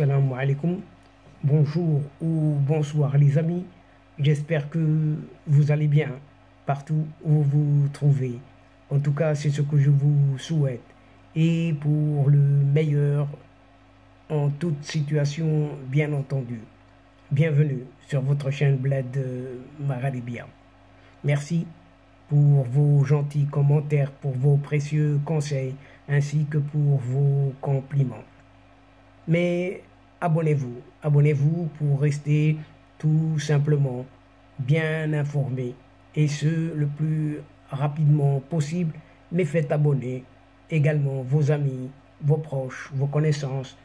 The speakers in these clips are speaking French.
Salam alaikum, bonjour ou bonsoir les amis, j'espère que vous allez bien partout où vous vous trouvez. En tout cas, c'est ce que je vous souhaite. Et pour le meilleur en toute situation, bien entendu. Bienvenue sur votre chaîne Bled Magharibia. Merci pour vos gentils commentaires, pour vos précieux conseils, ainsi que pour vos compliments. Mais abonnez-vous pour rester tout simplement bien informé et ce le plus rapidement possible. Mais faites abonner également vos amis, vos proches, vos connaissances,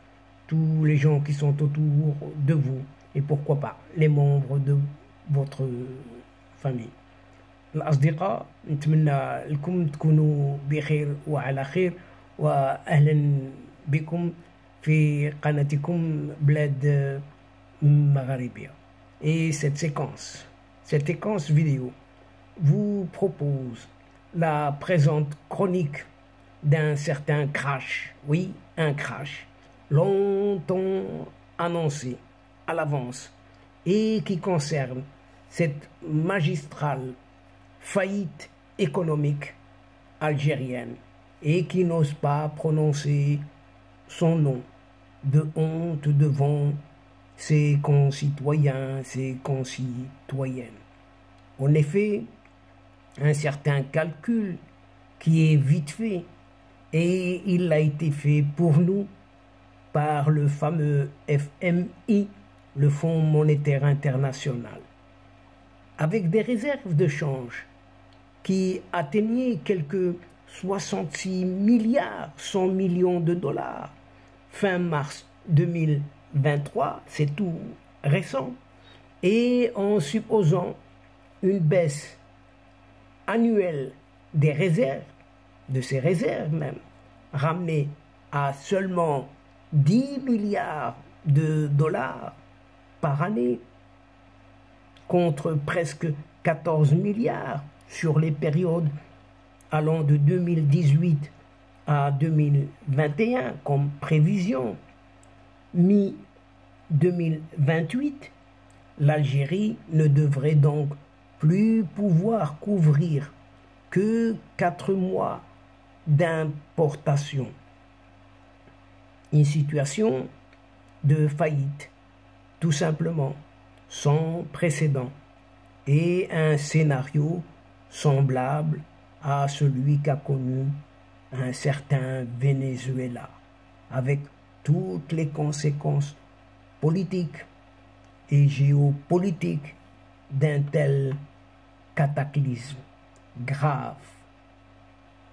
tous les gens qui sont autour de vous et pourquoi pas les membres de votre famille. الأصدقاء نتمنى لكم تكونوا بخير وعلى خير وأهلا بكم في قناتكم بلاد مغاربية. Et cette séquence vidéo vous propose la présente chronique d'un certain crash, oui, un crash, longtemps annoncé à l'avance et qui concerne cette magistrale faillite économique algérienne et qui n'ose pas prononcer son nom de honte devant ses concitoyens, ses concitoyennes. En effet, un certain calcul qui est vite fait et il a été fait pour nous par le fameux FMI, le Fonds monétaire international, avec des réserves de change qui atteignaient quelques 66 milliards 100 millions de dollars fin mars 2023, c'est tout récent, et en supposant une baisse annuelle des réserves, de ces réserves même, ramenées à seulement 10 milliards de dollars par année, contre presque 14 milliards sur les périodes allant de 2018 à 2021 comme prévision. Mi-2028, l'Algérie ne devrait donc plus pouvoir couvrir que 4 mois d'importation. Une situation de faillite, tout simplement, sans précédent, et un scénario semblable à celui qu'a connu un certain Venezuela, avec toutes les conséquences politiques et géopolitiques d'un tel cataclysme grave,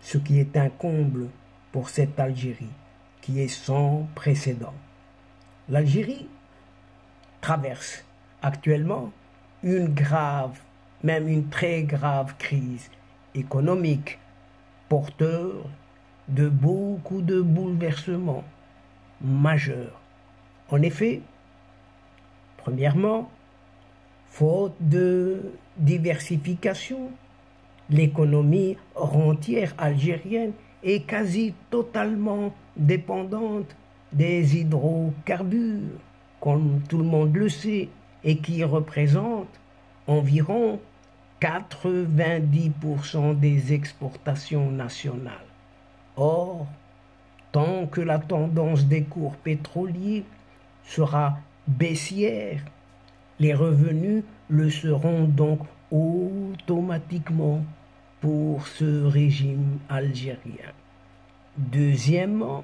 ce qui est un comble pour cette Algérie qui est sans précédent. L'Algérie traverse actuellement une grave, même une très grave crise économique, porteur de beaucoup de bouleversements majeurs. En effet, premièrement, faute de diversification, l'économie rentière algérienne est quasi totalement dépendante des hydrocarbures, comme tout le monde le sait, et qui représentent environ 90% des exportations nationales. Or, tant que la tendance des cours pétroliers sera baissière, les revenus le seront donc automatiquement pour ce régime algérien. Deuxièmement,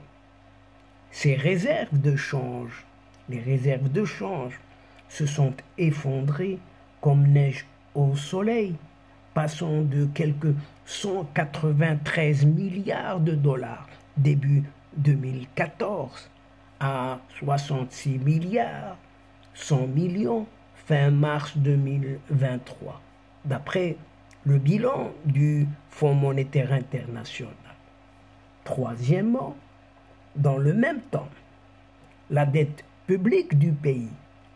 ces réserves de change, les réserves de change se sont effondrées comme neige au soleil, passant de quelques 193 milliards de dollars début 2014 à 66 milliards 100 millions fin mars 2023, d'après le bilan du Fonds monétaire international. Troisièmement, dans le même temps, la dette publique du pays,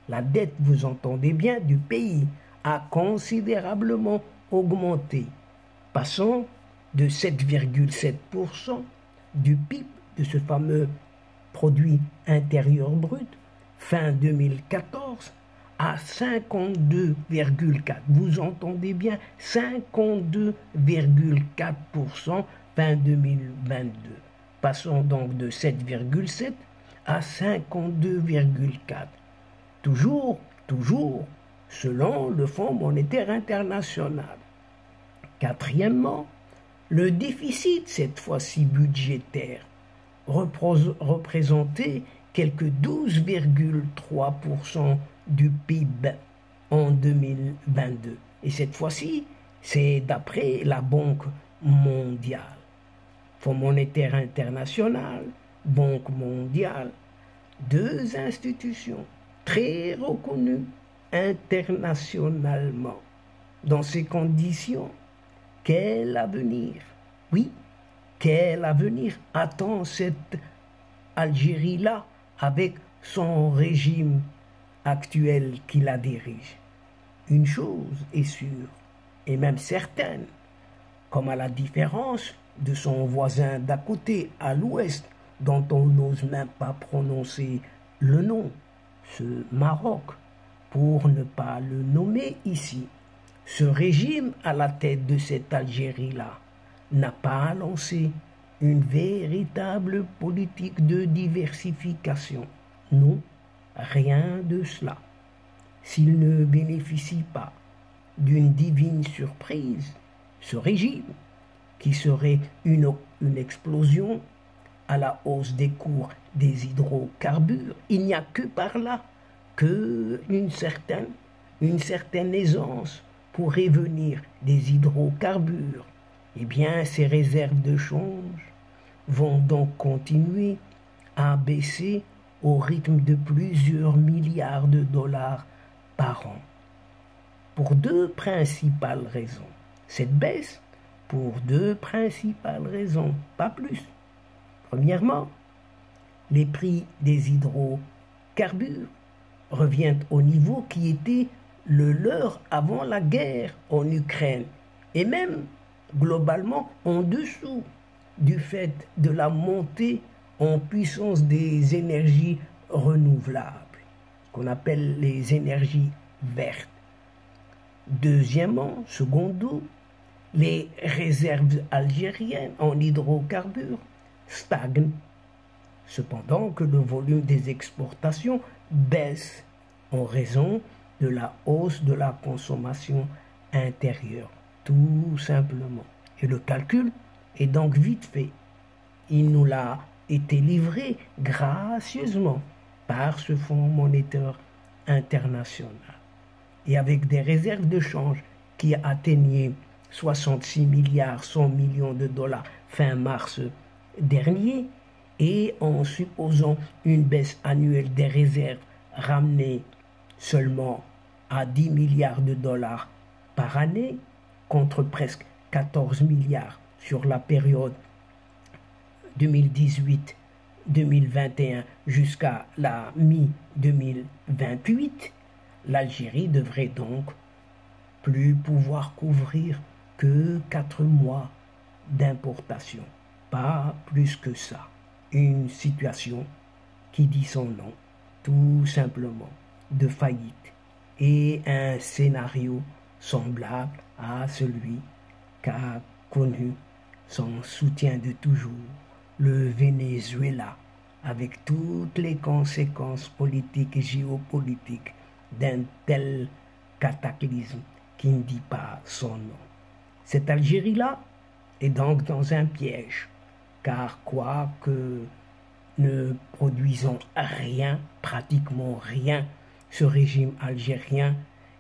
la dette, vous entendez bien, du pays, a considérablement augmenté, passant de 7,7% du PIB, de ce fameux produit intérieur brut, fin 2014 à 52,4. Vous entendez bien, 52,4% fin 2022. Passons donc de 7,7 à 52,4. Toujours, selon le Fonds monétaire international. Quatrièmement, le déficit, cette fois-ci budgétaire, représentait quelque 12,3% du PIB en 2022. Et cette fois-ci, c'est d'après la Banque mondiale. Fonds monétaire international, Banque mondiale, deux institutions très reconnues internationalement. Dans ces conditions, quel avenir, oui, quel avenir attend cette Algérie-là avec son régime actuel qui la dirige? Une chose est sûre, et même certaine, comme à la différence de son voisin d'à côté, à l'ouest, dont on n'ose même pas prononcer le nom, ce Maroc, pour ne pas le nommer ici. Ce régime à la tête de cette Algérie-là n'a pas lancé une véritable politique de diversification. Non, rien de cela. S'il ne bénéficie pas d'une divine surprise, ce régime, qui serait une explosion à la hausse des cours des hydrocarbures, il n'y a que par là qu'une certaine aisance pourrait venir des hydrocarbures. Eh bien, ces réserves de change vont donc continuer à baisser au rythme de plusieurs milliards de dollars par an. Pour deux principales raisons. Cette baisse, pour deux principales raisons, pas plus. Premièrement, les prix des hydrocarbures reviennent au niveau qui était le leur avant la guerre en Ukraine, et même globalement en dessous du fait de la montée en puissance des énergies renouvelables, qu'on appelle les énergies vertes. Deuxièmement, secondo, les réserves algériennes en hydrocarbures stagnent, cependant que le volume des exportations baisse en raison de la hausse de la consommation intérieure, tout simplement. Et le calcul est donc vite fait. Il nous l'a été livré gracieusement par ce Fonds monétaire international. Et avec des réserves de change qui atteignaient 66 milliards 100 millions de dollars fin mars dernier, et en supposant une baisse annuelle des réserves ramenée seulement à 10 milliards de dollars par année, contre presque 14 milliards sur la période 2018-2021 jusqu'à la mi-2028, l'Algérie devrait donc plus pouvoir couvrir que 4 mois d'importation, pas plus que ça. Une situation qui dit son nom, tout simplement, de faillite, et un scénario semblable à celui qu'a connu son soutien de toujours le Venezuela, avec toutes les conséquences politiques et géopolitiques d'un tel cataclysme qui ne dit pas son nom. Cette Algérie-là est donc dans un piège, car quoique ne produisant rien, pratiquement rien, ce régime algérien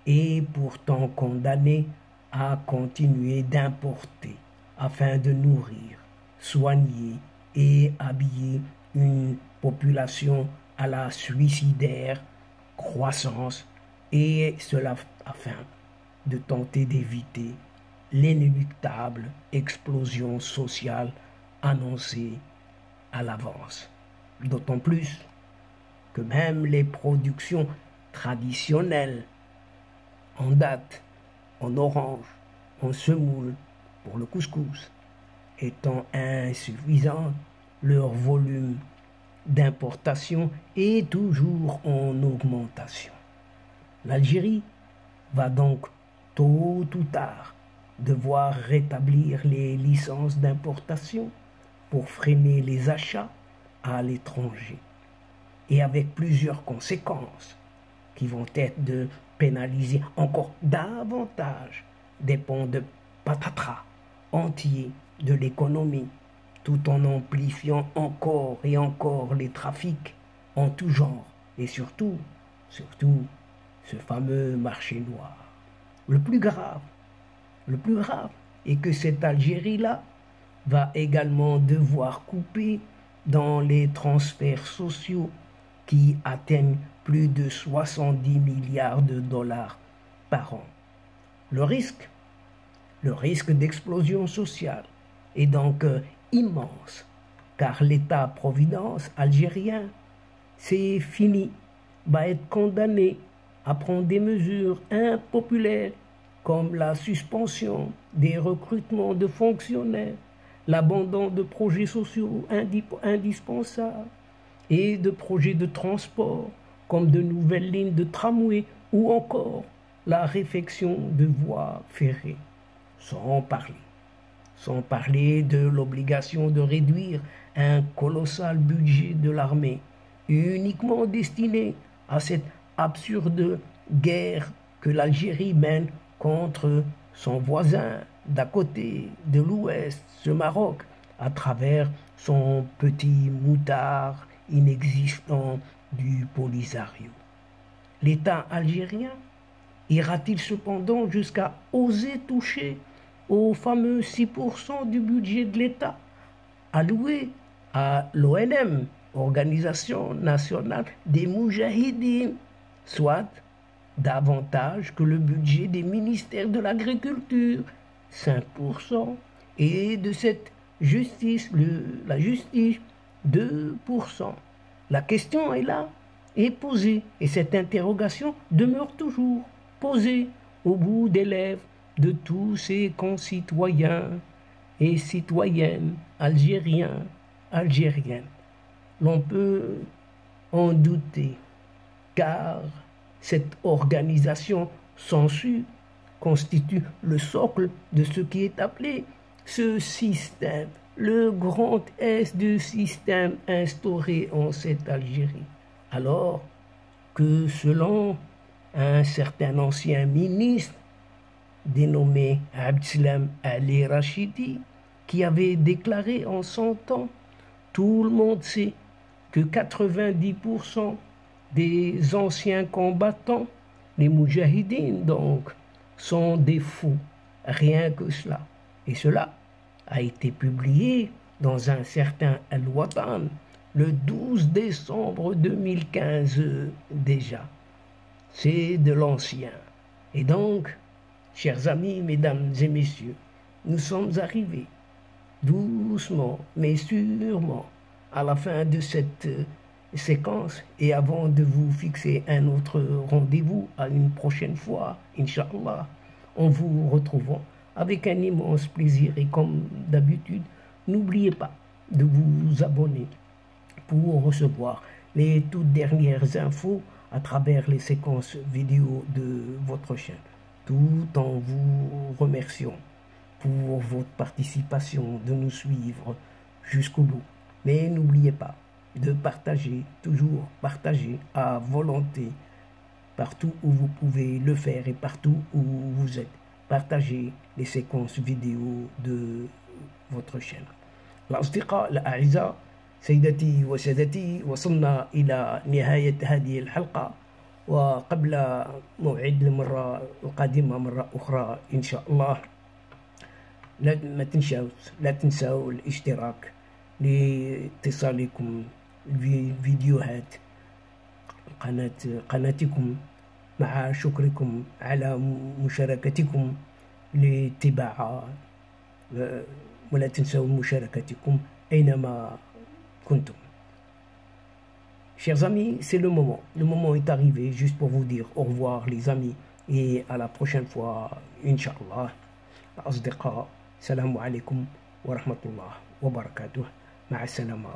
est pourtant condamné à continuer d'importer afin de nourrir, soigner et habiller une population à la suicidaire croissance, et cela afin de tenter d'éviter l'inéluctable explosion sociale annoncée à l'avance. D'autant plus que même les productions traditionnelles en date, en orange, en semoule, pour le couscous, étant insuffisantes, leur volume d'importation est toujours en augmentation. L'Algérie va donc tôt ou tard devoir rétablir les licences d'importation pour freiner les achats à l'étranger, et avec plusieurs conséquences qui vont être de pénaliser encore davantage des pans de patatras entiers de l'économie, tout en amplifiant encore et encore les trafics en tout genre, et surtout ce fameux marché noir. Le plus grave est que cette Algérie-là va également devoir couper dans les transferts sociaux qui atteignent plus de 70 milliards de dollars par an. Le risque d'explosion sociale est donc immense, car l'État-providence algérien, c'est fini, va être condamné à prendre des mesures impopulaires comme la suspension des recrutements de fonctionnaires, l'abandon de projets sociaux indispensables et de projets de transport comme de nouvelles lignes de tramway ou encore la réfection de voies ferrées. Sans parler de l'obligation de réduire un colossal budget de l'armée uniquement destiné à cette absurde guerre que l'Algérie mène contre son voisin d'à côté de l'Ouest, ce Maroc, à travers son petit moutard inexistant du Polisario. L'État algérien ira-t-il cependant jusqu'à oser toucher aux fameux 6% du budget de l'État alloué à l'ONM, Organisation nationale des Moudjahidines, soit davantage que le budget des ministères de l'Agriculture, 5%, et de cette justice, la justice, 2%. La question est là, est posée, et cette interrogation demeure toujours posée au bout des lèvres de tous ses concitoyens et citoyennes algériens, algériennes. L'on peut en douter, car cette organisation censure constitue le socle de ce qui est appelé ce système, le grand S du système instauré en cette Algérie. Alors que selon un certain ancien ministre dénommé Abdeslam Ali Rachidi, qui avait déclaré en son temps, tout le monde sait que 90% des anciens combattants, les Moudjahidines donc, sont des fous, rien que cela. Et cela a été publié dans un certain Al-Watan le 12 décembre 2015 déjà. C'est de l'ancien. Et donc, chers amis, mesdames et messieurs, nous sommes arrivés doucement mais sûrement à la fin de cette séquence, et avant de vous fixer un autre rendez-vous à une prochaine fois, Inch'Allah, en vous retrouvant avec un immense plaisir, et comme d'habitude, n'oubliez pas de vous abonner pour recevoir les toutes dernières infos à travers les séquences vidéo de votre chaîne, tout en vous remerciant pour votre participation, de nous suivre jusqu'au bout. Mais n'oubliez pas de partager, toujours partager à volonté, partout où vous pouvez le faire et partout où vous êtes. Partagez les séquences vidéo de votre chaîne. الأصدقاء الأعزاء، سيدتي وسادتي، وصلنا إلى نهاية هذه الحلقة، وقبل موعد المرة القادمة مرة أخرى إن شاء الله، لا تنسوا الاشتراك لاتصالكم بفيديوهات قناتكم، مع شكركم على مشاركتكم لاتباعها، ولا تنسوا مشاركتكم أينما كنتم. Chers amis, c'est le moment. Le moment est arrivé juste pour vous dire au revoir les amis et à la prochaine fois, Inch'Allah. أصدقاء، السلام عليكم ورحمة الله وبركاته. مع السلامة.